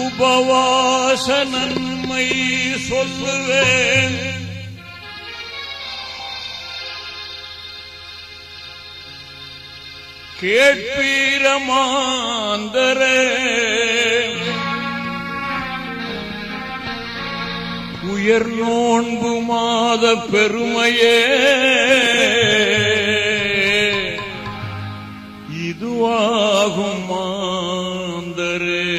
உபவாச நன்மை சொல்லுவேன். கேட்பீரமாந்தரே உயர் நோன்பு மாத பெருமையே இதுவாகும் மாந்தரே.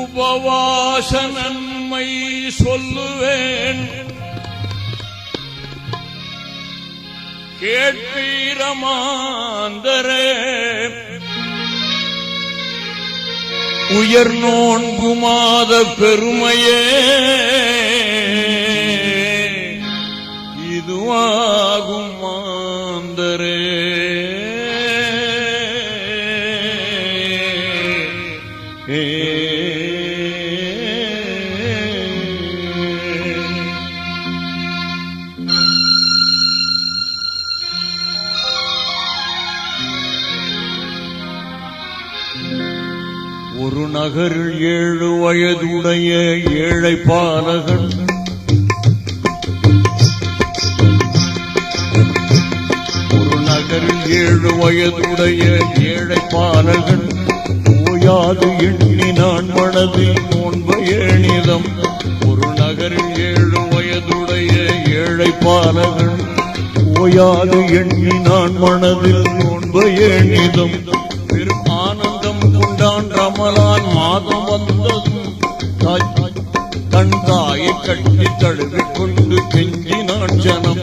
உபவாச நன்மை சொல்லுவேன். கேட்பீரமாந்தரே உயர் நோன்பு மாத பெருமையே இதுவாகும் மாந்தரே. ஒரு நகரில் 7 வயதுடைய ஏழை பாலகன் ஒரு நகரில் 7 வயதுடைய ஏழை பாலகன் ஓயாது எண்ணினான் மனதில் நோன்பு ஏணிதம். ஒரு நகரில் 7 வயதுடைய ஏழை பாலகன் ஓயாது எண்ணினான் மனதில் நோன்பு ஏணிதம். பெரும் ஆனந்தம் கொண்டான் ரமலான் மாதம் வந்ததும் தன் தாயை கட்டி தழுவிக் கொண்டு கெஞ்சினான் ஜனம்.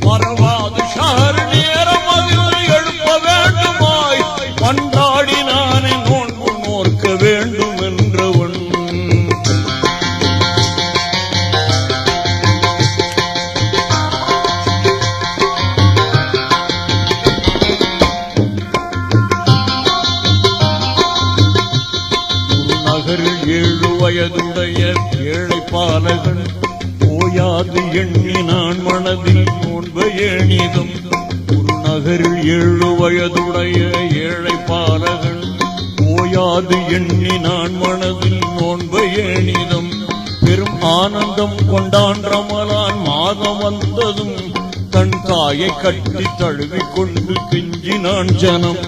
மறவாது ஷஹர் நேரம் அதில் எழுப்ப வேண்டுமாய் பண்டாடினானே நோன்பு நோர்க்க வேண்டும் என்றவன். நகரில் 7 வயதுடைய ஏழை பாலகன் ஓயாது எண்ணினான் மனதில் நோன்பு ஏணிதம். ஒரு நகரில் 7 வயதுடைய ஏழை பாலகன் ஓயாது எண்ணினான் மனதில் நோன்பு ஏணிதம். பெரும் ஆனந்தம் கொண்டான் ரமலான் மாதம் வந்ததும் தன் தாயை கட்டி தழுவிக் கொண்டு கெஞ்சினான் ஜனம்.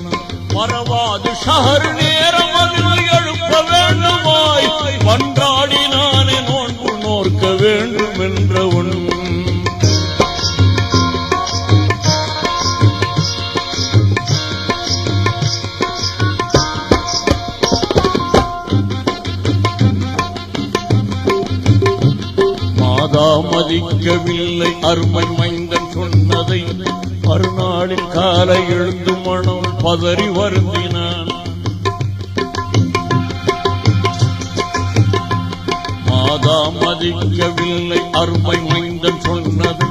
மறவாது ஷஹர் நேரம் அதில் எழுப்ப வேண்டுமாய் பண்டாடினானே நோன்பு நோர்க்க வேண்டும் என்றவன். மாதா மதிக்கவில்லை அருமை மைந்தன் சொன்னதை. மறுநாளில் காலை எழுந்து மனம் பதறி வருந்தினான். மாதா மதிக்கவில்லை அருமை மைந்தன் சொன்னது.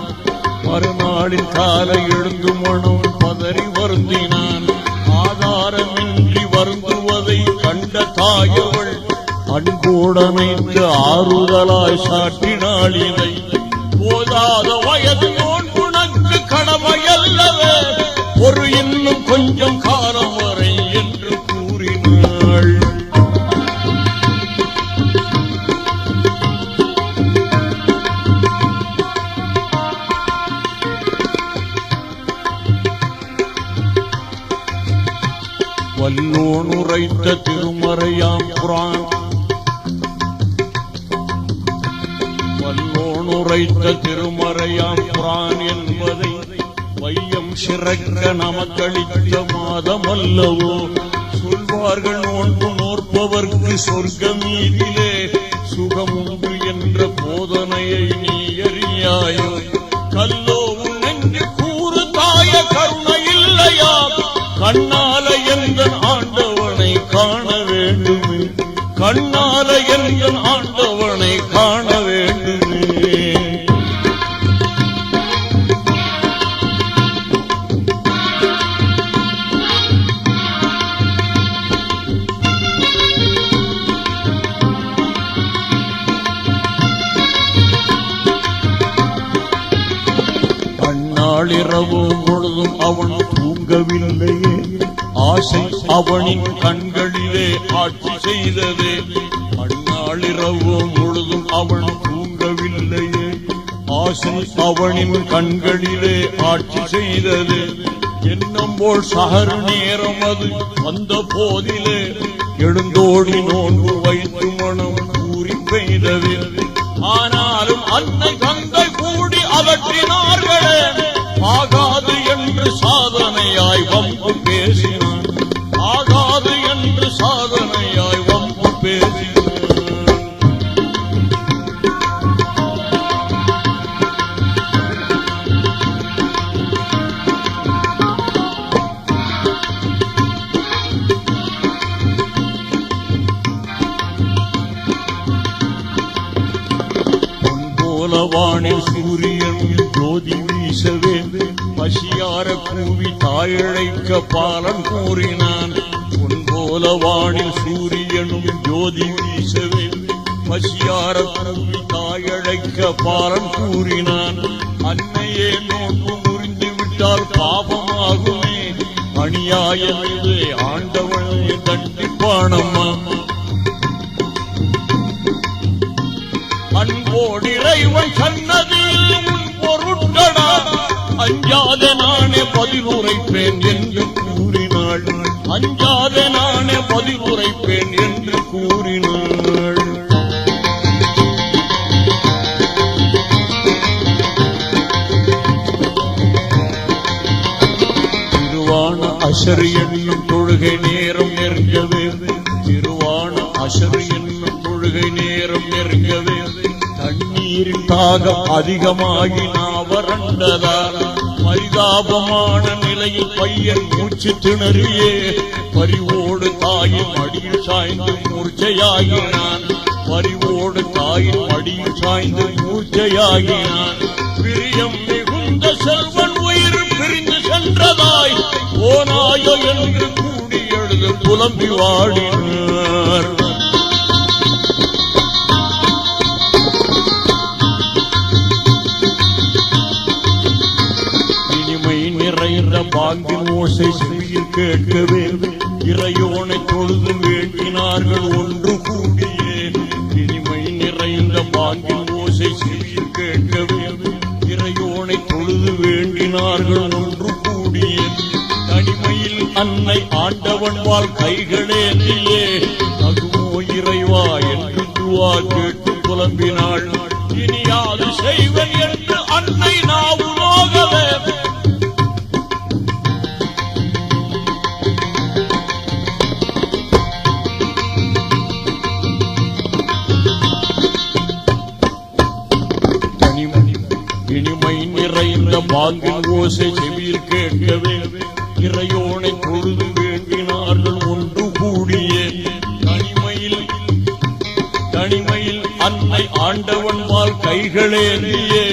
மறுநாளில் காலை எழுந்து மனம் பதறி வருந்தினான். ஆதாரமின்றி வருந்துவதை கண்ட தாயவள் அன்போடனைத்து ஆறுதலாய் சாட்டினாள் இதை. போதாத வயது நோன்புனக்கு கடமையல்லவே ஒரு இன்னும் கொஞ்சம் காலம் வரை என்று கூறினாள். வல்லோன் உரைத்த திருமறையாம் குர்ஆன் வல்லோன் உரைத்த திருமறையாம் குர்ஆன் என்பதை வையம் சிறக்க நமக்களித்த மாதம் அல்லவோ. சொல்வார்கள் நோன்பு நோற்பவர்க்கு சொர்க்கம் மீதிலே சுகமுண்டு என்ற போதனையை நீ அறியாயோ. கல்லோ உன் நெஞ்சு கூறு தாய கருணை இல்லையா. கண்ணால எந்த ஆண்டவனை காண வேண்டுமே. கண்ணால எந்த ஆண்டவனை காண வேண்டுமே. அந்நாளிரவு பொழுதும் அவன் தூங்கவில்லையே, ஆசை அவனின் கண்களிலே ஆட்சி செய்ததே. அந்நாளிரவு பொழுதும் அவன் தூங்கவில்லையே, ஆசை அவனின் கண்களிலே ஆட்சி செய்தது. என்னம்போல் சகர் நேரம் அது வந்த போதிலே, எழுந்தோடி நோன்பு வைத்து மனம் கூறி பெய்தது. ஆனாலும் அன்னை தந்தை கூடி அகற்றினார்களே, ஆகாது என்று சாதனையாய் வம்பு பேசினான், ஆகாது என்று சாதனையாய் வம்பு பேசினான். வானில் சூரியன் ஜோதி வீசவே, பசியார கூவி தாயழைக்க பாலன் கூறினான். பொன்போல வானில் சூரியனும் ஜோதி வீசவே, பசியார கூவி தாயழைக்க பாலன் கூறினான். அன்னையே நோன்பு முறிந்து விட்டால் பாவமாகுமே, அநியாயம் இது ஆண்டவனை தண்டிப்பானம்மா. அன்போடு இறைவன் சன்னதியில் உன் பொருட்களா, அஞ்சாத நானே பதில் உரைப்பேன் என்று கூறினாள், அஞ்சாத நானே பதில் உரைப்பேன் என்று கூறினாள். திருவான அசர் என்னும் தொழுகை நேரம் நெருங்கவே, திருவான அசர் என்னும் தொழுகை நேரம் நெருங்கவே, தண்ணீரின் தாகம் அதிகமாகி நாவரண்டதால் பரிதாபமான நிலையில் பையன் மூச்சு திணறியே, பரிவோடு தாயின் அடியில் சாய்ந்து மூர்ச்சையாகினான், பரிவோடு தாயின் அடியில் சாய்ந்து மூர்ச்சையாகினான். பிரியம் மிகுந்த செல்வன் உயிர் பிரிந்து சென்றதாய் ஓனாயோ என்று கூடி எழுது புலம்பி வாடினார். நிறைந்த பாங்கின் ஓசை செவியில் கேட்கவே, இறையோனை தொழுது வேண்டினார்கள் ஒன்று கூடியே. இனிமை நிறைந்த பாங்கின் ஓசை செவியில் கேட்கவே, இறையோனை தொழுது வேண்டினார்கள் ஒன்று கூடியே. தனிமையில் அன்னை ஆண்டவன் வாழ் கைகளேந்தியே, தகுமோ இறைவா என்று துவா கேட்டு புலம்பினாள். இனியாது செய்வன் என்று அன்னை நாவுலோகவே, இனிமை நிறைந்த பாங்கின் ஓசை செவியில் கேட்கவே, இறையோனை தொழுது வேண்டினார்கள் ஒன்று கூடியே. தனிமையில் அன்னை ஆண்டவன் வாழ் கைகளேந்தியே,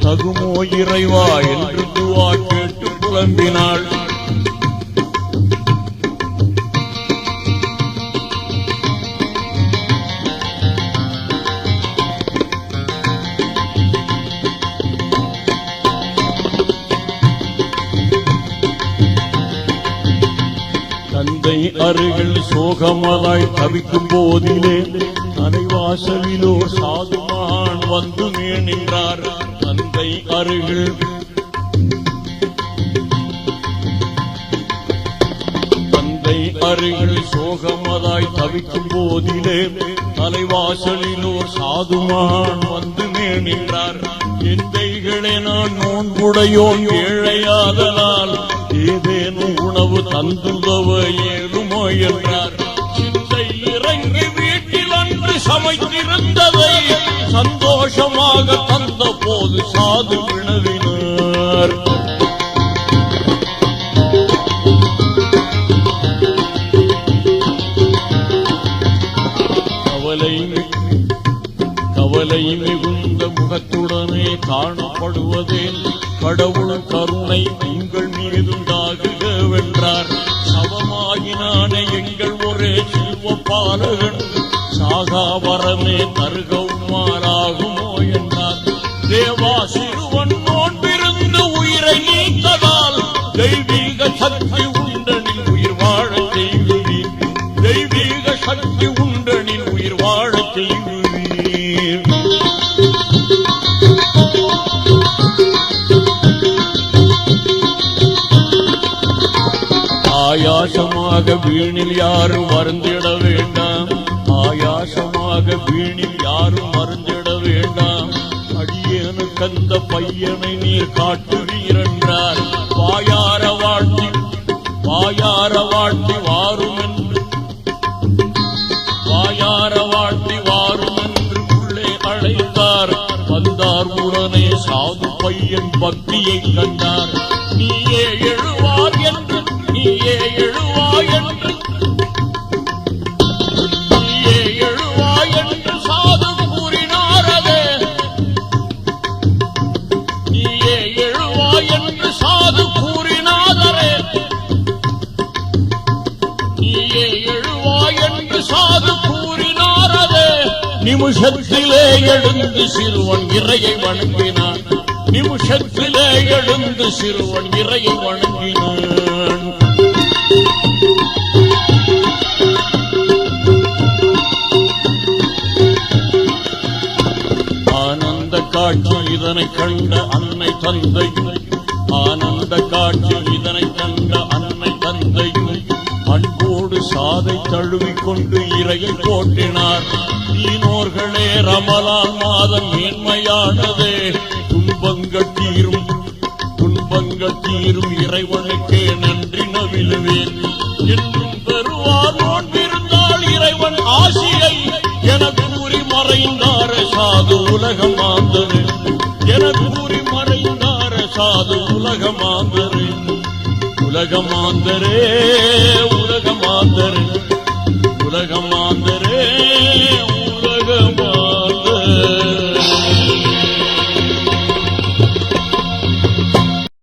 தகுமோ இறைவா என்று துவா கேட்டு புலம்பினாள். தந்தை அருகில் சோகமதாய் தவிக்கும் போதிலே, அனைவாசலிலோ சாது மகான் வந்து நின்றார். தந்தை அருகில் சோகமதாய் தவிக்கும் போதிலே, தலைவாசலிலோ சாது மகான் வந்து நின்றார். எந்தைகளே நான் நோன்புடையோன் ஏழையாதலால், ஏதேனும் உணவு தந்துதவ ஏழுமோ என்றார். சிந்தை இறங்கி வீட்டில் அன்று சமைத்திருந்ததை சந்தோஷமாக தந்த போது சாது வினவினார். கவலை மிகுந்த முகத்துடனே காணப்படுவதே, கடவுள் கருணை உங்கள் மீதுண்டாகுகவென்றார். சவமாகினானே எங்கள் ஒரே செல்வ பாலகன், சாகாவரமே தருகவுமாறாகுமோ என்றார். தேவா சிறுவன் நோன்பிருந்து உயிரை சக்தி உண்டனின் உயிர் வாழச் செய்வீர். ஆயாசமாக வீணில் யாரும் மருந்திட வேண்டாம், ஆயாசமாக வீணில் யாரும் மருந்திட வேண்டாம். அடியேனுக்கு அந்த பையனை நீர் காட்டுவீர் என்றார். வாயார வாழ்த்தி வாரும் என்று, வாயார வாழ்த்தி வாரும் என்று உள்ளே அழைத்தார். வந்தார் உடனே சாது பையன் பக்தியை கண்டார். நீயே எழுவார் என்று, நீயே எழுவாய் என்று, நீயே எழுவாய் என்று சாது கூறினாரதே. நீயே எழுவாய் என்று சாது கூறினாரே. நீயே எழுவாய் என்று சாது கூறினாரதே. நிமிஷத்திலே எழுந்து சிறுவன் இறையை வணங்கினான். நிமிஷத்திலே எழுந்து சிறுவன் இறையை வணங்கினான். ஆனந்த காட்சி இதனை கண்ட அன்னை தந்தையும், ஆனந்த காட்சி இதனை கண்ட அன்னை தந்தையும் அன்போடு சாதை தழுவிக்கொண்டு இறையை போற்றினார். ஈனோர்களே, ரமலான் மாதம் மேன்மையானதே. துன்பங்கள் தீரும் இறைவனுக்கே நன்றி நவிலுவேன். என்றும் பெறுவார் நோன்பிருந்தால் இறைவன் ஆசியை என கூறி மறைந்தார சாது உலகமாந்தரு, என கூறி மறைந்தார சாது உலகமாந்தரு. உலகமாந்தரே